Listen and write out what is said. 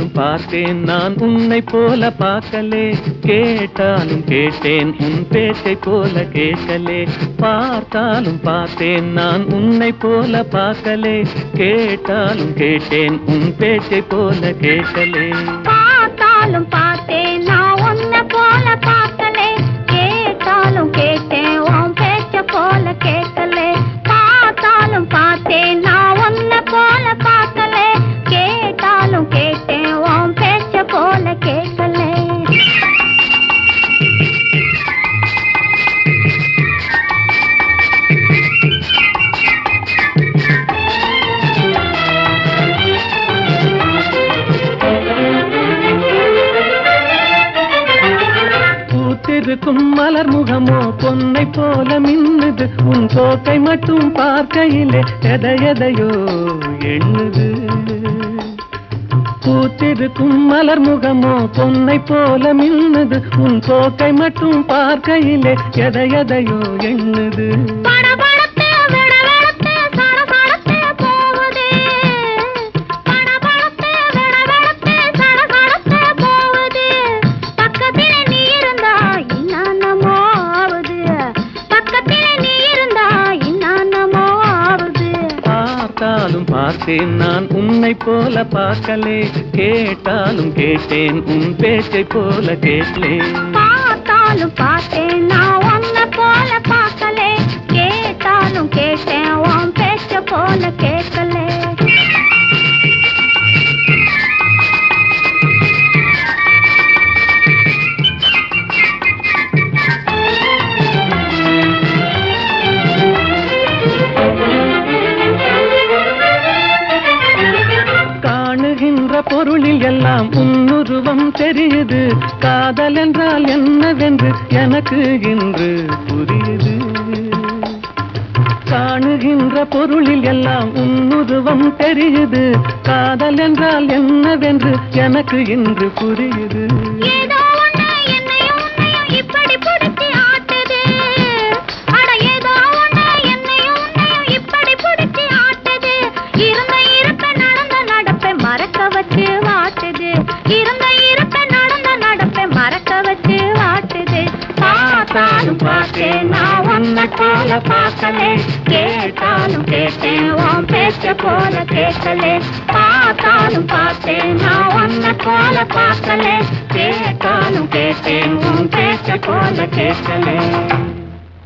பார்த்தாலும் பார்த்தேன் நான் உன்னை போல பார்க்கலே, கேட்டாலும் கேட்டேன் உன் பேச்சை போல கேட்கலே. பார்த்தாலும் பார்த்தேன் நான் உன்னை போல பார்க்கலே, கேட்டாலும் கேட்டேன் உன் பேச்சை போல கேட்கலே. பார்த்தாலும் பார்த்தேன் நான் உன்னை போல பார்க்கலே, கேட்டாலும் கேட்டேன் உன் பேச்சை போல கேட்கலே. பார்த்தாலும் பார்த்தேன் நான் உன்னை போல பார்க்கலே, கேட்டாலும் கேட்டேன் உன் பேச்சை போல கேட்கலே. பூத்திருக்கும் மலர் முகமோ பொன்னை போல மின்னுது, உன் போக்கை மட்டும் பார்க்கையிலே எதையோ எண்ணுது. பூத்திருக்கும் மலர் முகமோ பொன்னை போல மின்னுது, உன் போக்கை மட்டும் பார்க்கையிலே எதையோ எண்ணுது. பார்த்தாலும் பார்த்தேன் நான் உன்னை போல பார்க்கலே, கேட்டாலும் கேட்டேன் உன் பேச்சை போல கேட்கலே. பார்த்தாலும் பார்த்தேன் நான் உன்னை போல பார்க்கலே, கேட்டாலும் கேட்டேன் உன் பேச்சை போல கேட்கலே. பொருளில் எல்லாம் உன்னுருவம் தெரியுது, காதல் என்றால் என்னவென்று எனக்கு இன்று புரியுது. காணுகின்ற பொருளில் எல்லாம் உன்னுருவம் தெரியுது, காதல் என்றால் என்னவென்று எனக்கு இன்று புரியுது. பார்த்தாலும் பார்த்தேன் நான் உன்னை போல பார்க்கலே, கேட்டாலும் கேட்டேன் உன் பேச்சை போல கேட்கலே. பார்த்தாலும் பார்த்தேன் நான் உன்னை போல பார்க்கலே, கேட்டாலும் கேட்டேன் உன் பேச்சை போல கேட்கலே.